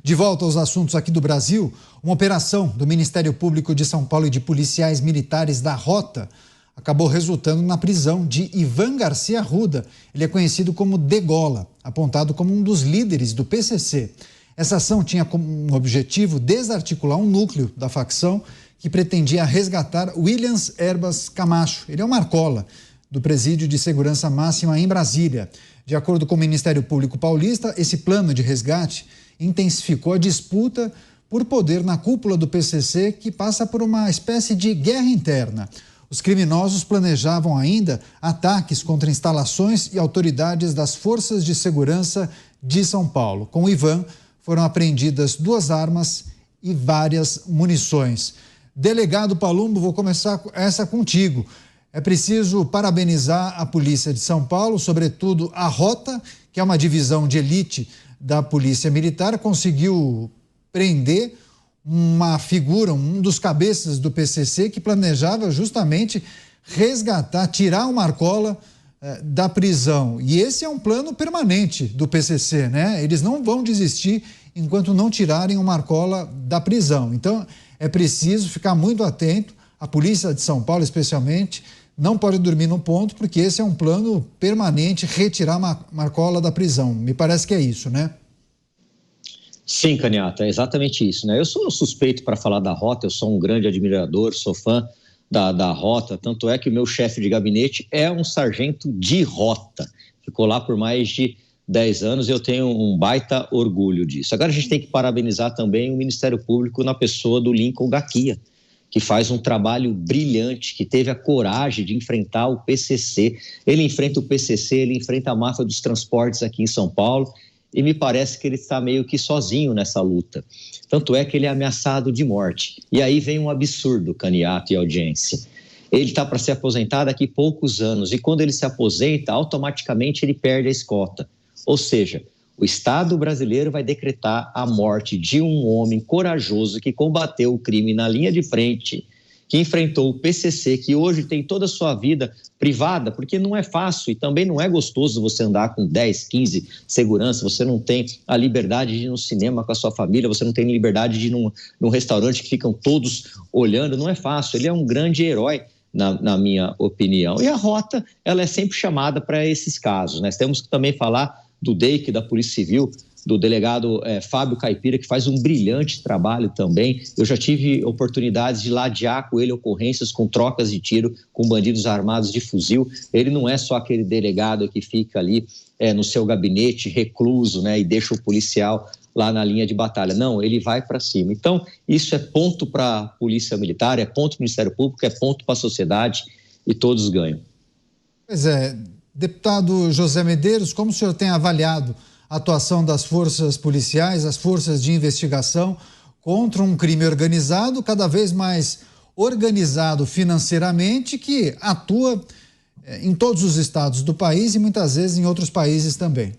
De volta aos assuntos aqui do Brasil, uma operação do Ministério Público de São Paulo e de policiais militares da Rota acabou resultando na prisão de Ivan Garcia Arruda. Ele é conhecido como Degola, apontado como um dos líderes do PCC. Essa ação tinha como objetivo desarticular um núcleo da facção que pretendia resgatar Williams Herbas Camacho. Ele é um Marcola do Presídio de Segurança Máxima em Brasília. De acordo com o Ministério Público Paulista, esse plano de resgate intensificou a disputa por poder na cúpula do PCC, que passa por uma espécie de guerra interna. Os criminosos planejavam ainda ataques contra instalações e autoridades das forças de segurança de São Paulo. Com o Ivan, foram apreendidas 2 armas e várias munições. Delegado Palumbo, vou começar essa contigo. É preciso parabenizar a Polícia de São Paulo, sobretudo a Rota, que é uma divisão de elite da Polícia Militar, conseguiu prender uma figura, um dos cabeças do PCC, que planejava justamente resgatar, tirar o Marcola da prisão. E esse é um plano permanente do PCC, né? Eles não vão desistir enquanto não tirarem o Marcola da prisão. Então, é preciso ficar muito atento. A Polícia de São Paulo, especialmente, não pode dormir no ponto, porque esse é um plano permanente, retirar Marcola da prisão. Me parece que é isso, né? Sim, Caniata, é exatamente isso, né? Eu sou suspeito para falar da Rota, eu sou um grande admirador, sou fã da Rota, tanto é que o meu chefe de gabinete é um sargento de Rota, ficou lá por mais de 10 anos e eu tenho um baita orgulho disso. Agora a gente tem que parabenizar também o Ministério Público na pessoa do Lincoln Gaquia, que faz um trabalho brilhante, que teve a coragem de enfrentar o PCC. Ele enfrenta o PCC, ele enfrenta a máfia dos transportes aqui em São Paulo, e me parece que ele está meio que sozinho nessa luta. Tanto é que ele é ameaçado de morte. E aí vem um absurdo, Caniato e audiência. Ele está para se aposentar daqui a poucos anos, e quando ele se aposenta, automaticamente ele perde a escota. Ou seja, o Estado brasileiro vai decretar a morte de um homem corajoso que combateu o crime na linha de frente, que enfrentou o PCC, que hoje tem toda a sua vida privada, porque não é fácil e também não é gostoso você andar com 10, 15 segurança, você não tem a liberdade de ir no cinema com a sua família, você não tem liberdade de ir num restaurante que ficam todos olhando, não é fácil. Ele é um grande herói, na minha opinião. E a Rota, ela é sempre chamada para esses casos, né? Temos que também falar do DEIC, da Polícia Civil, do delegado Fábio Caipira, que faz um brilhante trabalho também. Eu já tive oportunidades de ladear com ele ocorrências com trocas de tiro com bandidos armados de fuzil. Ele não é só aquele delegado que fica ali no seu gabinete recluso, né, e deixa o policial lá na linha de batalha. Não, ele vai para cima. Então, isso é ponto para a Polícia Militar, é ponto para o Ministério Público, é ponto para a sociedade e todos ganham. Pois é. Deputado José Medeiros, como o senhor tem avaliado a atuação das forças policiais, as forças de investigação contra um crime organizado, cada vez mais organizado financeiramente, que atua em todos os estados do país e muitas vezes em outros países também?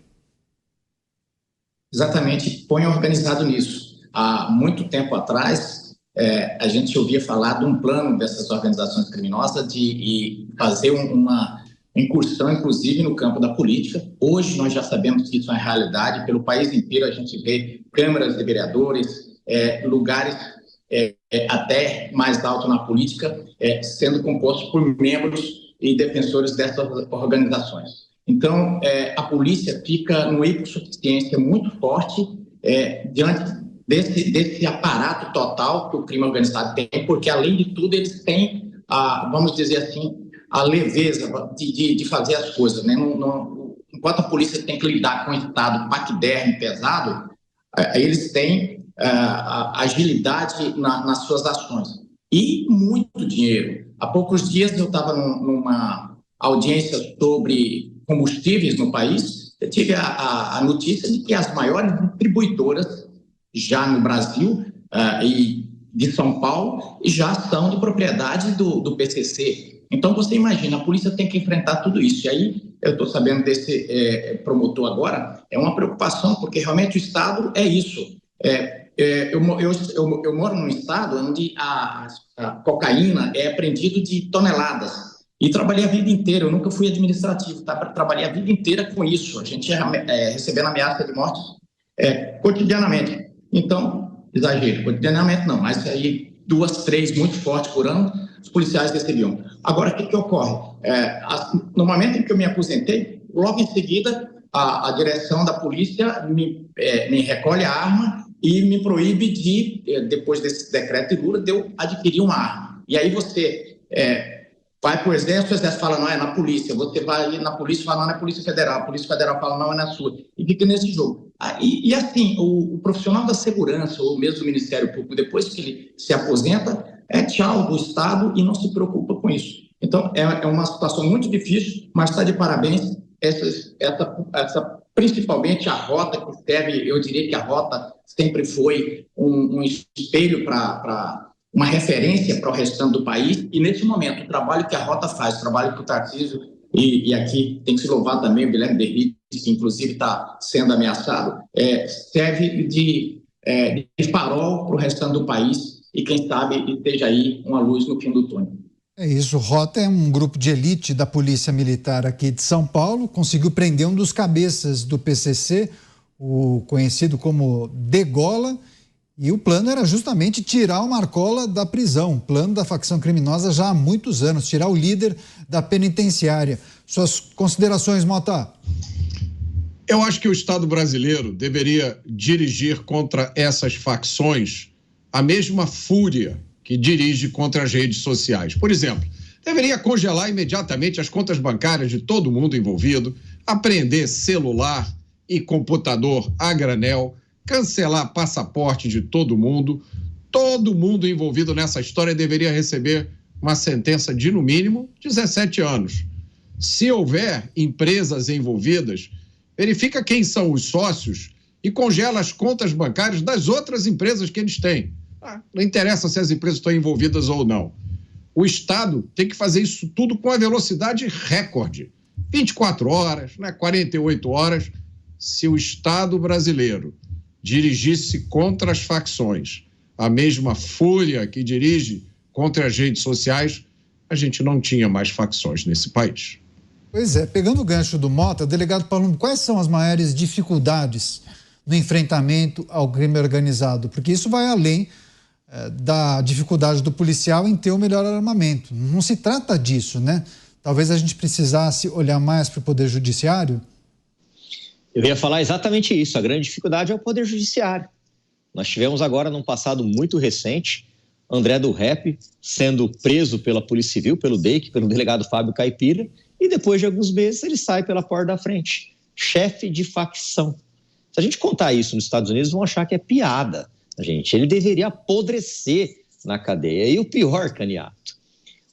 Exatamente, põe organizado nisso. Há muito tempo atrás, a gente ouvia falar de um plano dessas organizações criminosas de fazer uma incursão, inclusive, no campo da política. Hoje nós já sabemos que isso é realidade. Pelo país inteiro a gente vê câmaras de vereadores, lugares até mais altos na política, sendo compostos por membros e defensores dessas organizações. Então, a polícia fica numa hipossuficiência muito forte diante desse aparato total que o crime organizado tem, porque, além de tudo, eles têm, vamos dizer assim, a leveza de fazer as coisas, né? Enquanto a polícia tem que lidar com um estado paquidermo, pesado, eles têm agilidade nas suas ações. E muito dinheiro. Há poucos dias eu estava numa audiência sobre combustíveis no país, eu tive a notícia de que as maiores distribuidoras já no Brasil e de São Paulo já são de propriedade do PCC. Então, você imagina, a polícia tem que enfrentar tudo isso. E aí, eu estou sabendo desse promotor agora, é uma preocupação, porque realmente o Estado é isso. Eu moro num estado onde a cocaína é apreendida de toneladas. E trabalhei a vida inteira, eu nunca fui administrativo, tá? Trabalhei a vida inteira com isso. A gente recebendo ameaça de morte cotidianamente. Então, exagero, cotidianamente não, mas aí 2, 3 muito fortes por ano, os policiais recebiam. Agora, o que ocorre? No momento em que eu me aposentei, logo em seguida, a direção da polícia me recolhe a arma e me proíbe de, depois desse decreto de Lula, de eu adquirir uma arma. E aí você vai para o Exército fala, não, é na polícia. Você vai na polícia e fala, não é Polícia Federal. A Polícia Federal fala, não, é na sua. E fica nesse jogo. E assim, o profissional da segurança, ou mesmo do Ministério Público, depois que ele se aposenta, tchau do Estado e não se preocupa com isso. Então, é uma situação muito difícil, mas está de parabéns. Essa, principalmente a rota que serve, eu diria que a rota sempre foi um espelho para uma referência para o restante do país, e nesse momento o trabalho que a rota faz, o trabalho que o Tarcísio, e aqui tem que se louvar também o Guilherme Derrite, que inclusive está sendo ameaçado, serve de farol para o restante do país, e quem sabe esteja aí uma luz no fim do túnel. É isso, Rota é um grupo de elite da Polícia Militar aqui de São Paulo, conseguiu prender um dos cabeças do PCC, o conhecido como Degola, e o plano era justamente tirar o Marcola da prisão, plano da facção criminosa já há muitos anos, tirar o líder da penitenciária. Suas considerações, Mota? Eu acho que o Estado brasileiro deveria dirigir contra essas facções a mesma fúria que dirige contra as redes sociais. Por exemplo, deveria congelar imediatamente as contas bancárias de todo mundo envolvido, apreender celular e computador a granel, cancelar passaporte de todo mundo envolvido nessa história deveria receber uma sentença de, no mínimo, 17 anos. Se houver empresas envolvidas, verifica quem são os sócios e congela as contas bancárias das outras empresas que eles têm. Não interessa se as empresas estão envolvidas ou não. O Estado tem que fazer isso tudo com a velocidade recorde. 24 horas, 48 horas. Se o Estado brasileiro dirigisse contra as facções a mesma fúria que dirige contra as redes sociais, a gente não tinha mais facções nesse país. Pois é, pegando o gancho do Mota, delegado Palumbo, quais são as maiores dificuldades no enfrentamento ao crime organizado? Porque isso vai além da dificuldade do policial em ter o melhor armamento. Não se trata disso, né? Talvez a gente precisasse olhar mais para o Poder Judiciário. Eu ia falar exatamente isso. A grande dificuldade é o Poder Judiciário. Nós tivemos agora, num passado muito recente, André do Rep sendo preso pela Polícia Civil, pelo DEIC, pelo delegado Fábio Caipira, e depois de alguns meses ele sai pela porta da frente. Chefe de facção. Se a gente contar isso nos Estados Unidos, vão achar que é piada, gente. Ele deveria apodrecer na cadeia. E o pior, Caniato,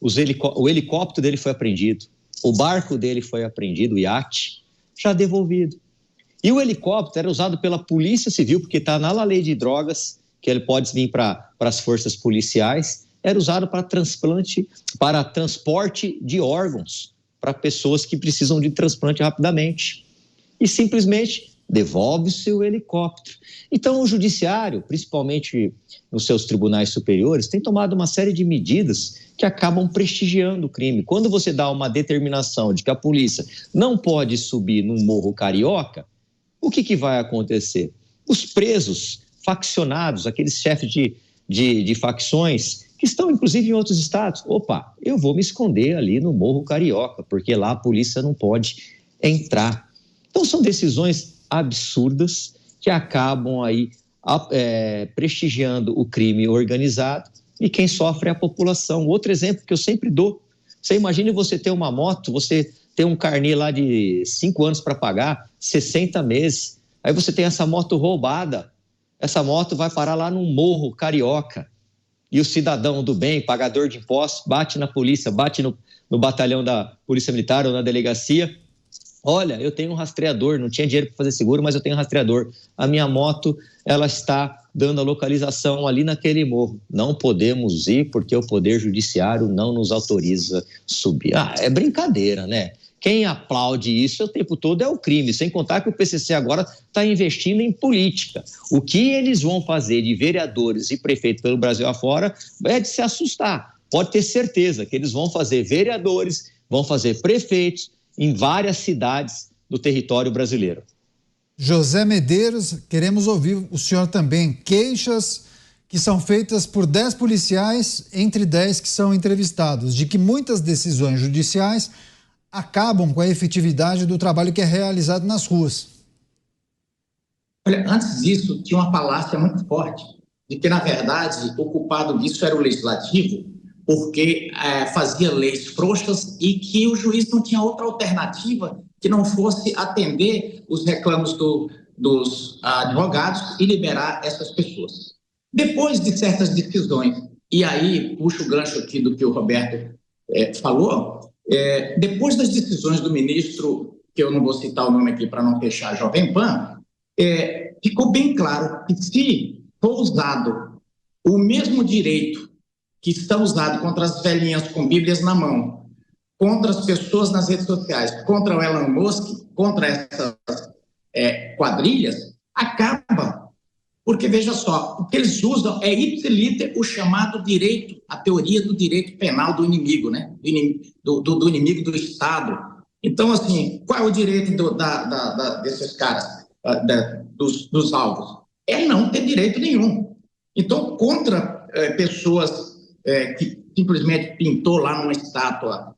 o helicóptero dele foi apreendido, o barco dele foi apreendido, o iate, já devolvido. E o helicóptero era usado pela Polícia Civil, porque está na lei de drogas, que ele pode vir para as forças policiais, era usado para transporte de órgãos, para pessoas que precisam de transplante rapidamente. E simplesmente devolve-se o helicóptero. Então o judiciário, principalmente nos seus tribunais superiores, tem tomado uma série de medidas que acabam prestigiando o crime. Quando você dá uma determinação de que a polícia não pode subir num morro carioca, o que vai acontecer? Os presos faccionados, aqueles chefes de facções que estão inclusive em outros estados, opa, eu vou me esconder ali no Morro Carioca, porque lá a polícia não pode entrar. Então são decisões absurdas que acabam aí prestigiando o crime organizado, e quem sofre é a população. Outro exemplo que eu sempre dou, você imagine você ter uma moto, você tem um carnê lá de 5 anos para pagar, 60 meses, aí você tem essa moto roubada, essa moto vai parar lá num morro carioca, e o cidadão do bem, pagador de impostos, bate na polícia, bate no batalhão da Polícia Militar ou na delegacia. Olha, eu tenho um rastreador, não tinha dinheiro para fazer seguro, mas eu tenho um rastreador. A minha moto, ela está dando a localização ali naquele morro. Não podemos ir porque o Poder Judiciário não nos autoriza subir. É brincadeira, né? Quem aplaude isso o tempo todo é o crime, sem contar que o PCC agora está investindo em política. O que eles vão fazer de vereadores e prefeitos pelo Brasil afora é de se assustar. Pode ter certeza que eles vão fazer vereadores, vão fazer prefeitos em várias cidades do território brasileiro. José Medeiros, queremos ouvir o senhor também. Queixas que são feitas por 10 policiais, entre 10 que são entrevistados, de que muitas decisões judiciais acabam com a efetividade do trabalho que é realizado nas ruas. Olha, antes disso, tinha uma falácia muito forte, de que, na verdade, o culpado disso era o legislativo, porque fazia leis frouxas e que o juiz não tinha outra alternativa que não fosse atender os reclamos dos advogados e liberar essas pessoas. Depois de certas decisões, e aí puxo o gancho aqui do que o Roberto falou, depois das decisões do ministro, que eu não vou citar o nome aqui para não fechar a Jovem Pan, ficou bem claro que se for usado o mesmo direito que está usado contra as velhinhas com bíblias na mão, contra as pessoas nas redes sociais, contra o Elon Musk, contra essas quadrilhas, acaba. Porque, veja só, o que eles usam é ipsiliter o chamado direito, a teoria do direito penal do inimigo, né? Do inimigo do Estado. Então, assim, qual é o direito desses caras, dos alvos? É não ter direito nenhum. Então, contra pessoas que simplesmente pintou lá numa estátua,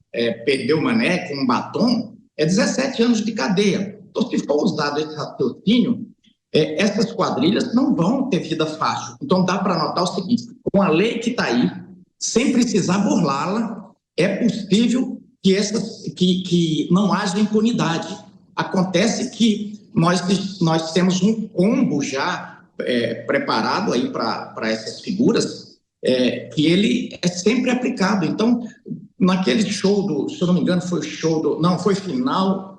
perdeu o mané com um batom, 17 anos de cadeia. Então, se for usado esse raciocínio, essas quadrilhas não vão ter vida fácil. Então, dá para notar o seguinte: com a lei que está aí, sem precisar burlá-la, é possível que não haja impunidade. Acontece que nós temos um combo já preparado aí para essas figuras, que ele é sempre aplicado. Então, naquele show se eu não me engano, foi final...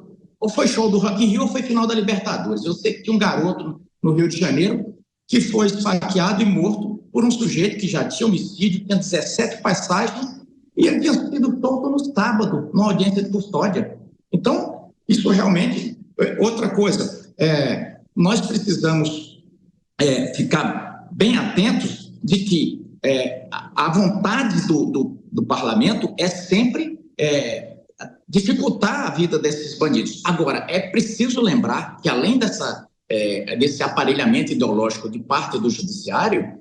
Ou foi show do Rock in Rio ou foi final da Libertadores. Eu sei que tinha um garoto no Rio de Janeiro que foi esfaqueado e morto por um sujeito que já tinha homicídio, tinha 17 passagens e ele tinha sido solto no sábado, numa audiência de custódia. Então, isso realmente... Outra coisa, nós precisamos ficar bem atentos de que a vontade do parlamento é sempre... dificultar a vida desses bandidos. Agora, é preciso lembrar que, além desse aparelhamento ideológico de parte do judiciário,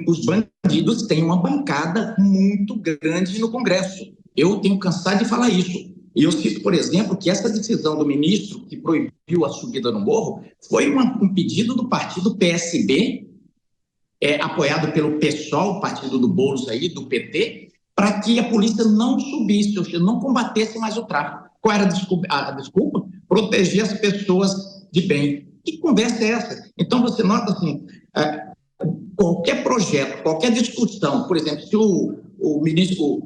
os bandidos têm uma bancada muito grande no Congresso. Eu tenho cansado de falar isso. E eu cito, por exemplo, que essa decisão do ministro que proibiu a subida no morro foi um pedido do partido PSB, apoiado pelo PSOL, o partido do Boulos aí, do PT, para que a polícia não subisse, ou seja, não combatesse mais o tráfico. Qual era a desculpa? Proteger as pessoas de bem. Que conversa é essa? Então, você nota assim, qualquer projeto, qualquer discussão, por exemplo, se o ministro,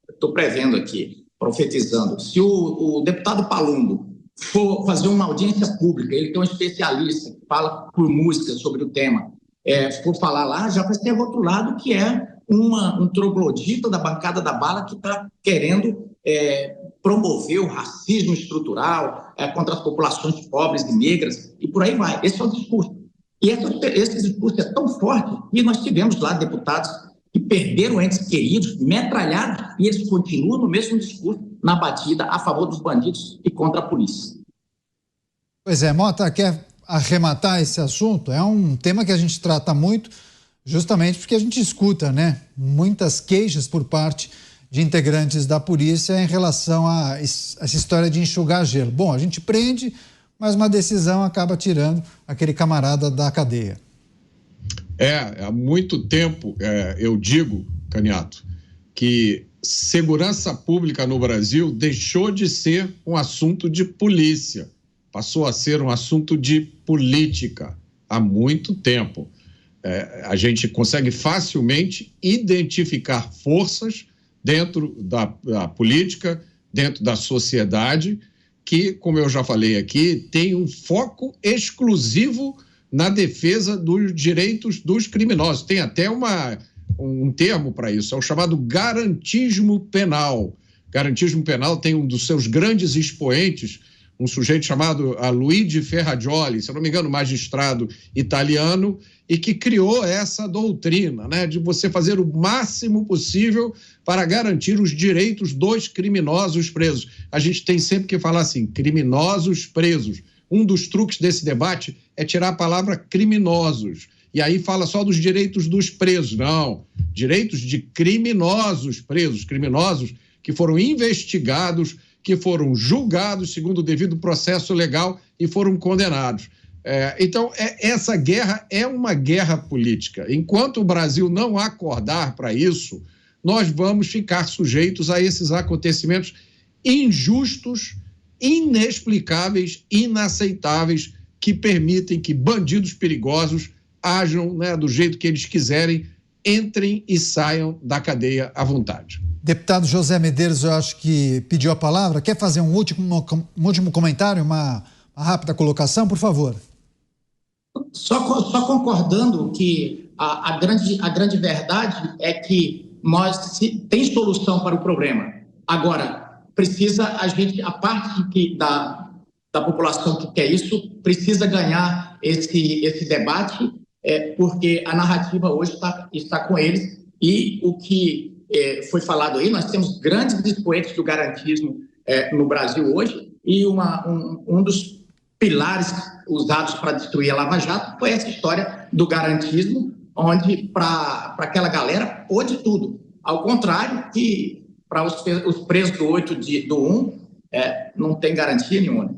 estou prevendo aqui, profetizando, se o deputado Palumbo for fazer uma audiência pública, ele tem um especialista que fala por música sobre o tema, for falar lá, já vai ser rotulado que é um troglodita da bancada da bala que está querendo promover o racismo estrutural contra as populações pobres e negras, e por aí vai. Esse é o discurso. E esse discurso é tão forte que nós tivemos lá deputados que perderam entes queridos, metralhados, e eles continuam no mesmo discurso, na batida a favor dos bandidos e contra a polícia. Pois é, Mota, quer arrematar esse assunto? É um tema que a gente trata muito, justamente porque a gente escuta, né, muitas queixas por parte de integrantes da polícia em relação a essa história de enxugar gelo. Bom, a gente prende, mas uma decisão acaba tirando aquele camarada da cadeia. Há muito tempo eu digo, Caniato, que segurança pública no Brasil deixou de ser um assunto de polícia, passou a ser um assunto de política há muito tempo. A gente consegue facilmente identificar forças dentro da política, dentro da sociedade, que, como eu já falei aqui, tem um foco exclusivo na defesa dos direitos dos criminosos. Tem até um termo para isso, é o chamado garantismo penal. Garantismo penal tem um dos seus grandes expoentes, um sujeito chamado Luigi Ferrajoli, se eu não me engano, magistrado italiano, e que criou essa doutrina, né, de você fazer o máximo possível para garantir os direitos dos criminosos presos. A gente tem sempre que falar assim, criminosos presos, um dos truques desse debate é tirar a palavra criminosos. E aí fala só dos direitos dos presos. Não, direitos de criminosos presos, criminosos que foram investigados, que foram julgados segundo o devido processo legal e foram condenados. Então, essa guerra é uma guerra política. Enquanto o Brasil não acordar para isso, nós vamos ficar sujeitos a esses acontecimentos injustos, inexplicáveis, inaceitáveis, que permitem que bandidos perigosos ajam, né, do jeito que eles quiserem, entrem e saiam da cadeia à vontade. Deputado José Medeiros, eu acho que pediu a palavra. Quer fazer um último comentário, uma rápida colocação, por favor? Só concordando que a grande verdade é que tem solução para o problema. Agora, a parte da população que quer isso, precisa ganhar esse debate, porque a narrativa hoje está com eles. E o que foi falado aí, nós temos grandes expoentes do garantismo no Brasil hoje, e um dos pilares usados para destruir a Lava Jato foi essa história do garantismo, onde para aquela galera pôde tudo. Ao contrário, que para os presos do 8 do 1 não tem garantia nenhuma.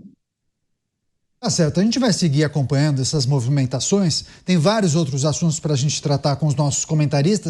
Tá certo, a gente vai seguir acompanhando essas movimentações. Tem vários outros assuntos para a gente tratar com os nossos comentaristas.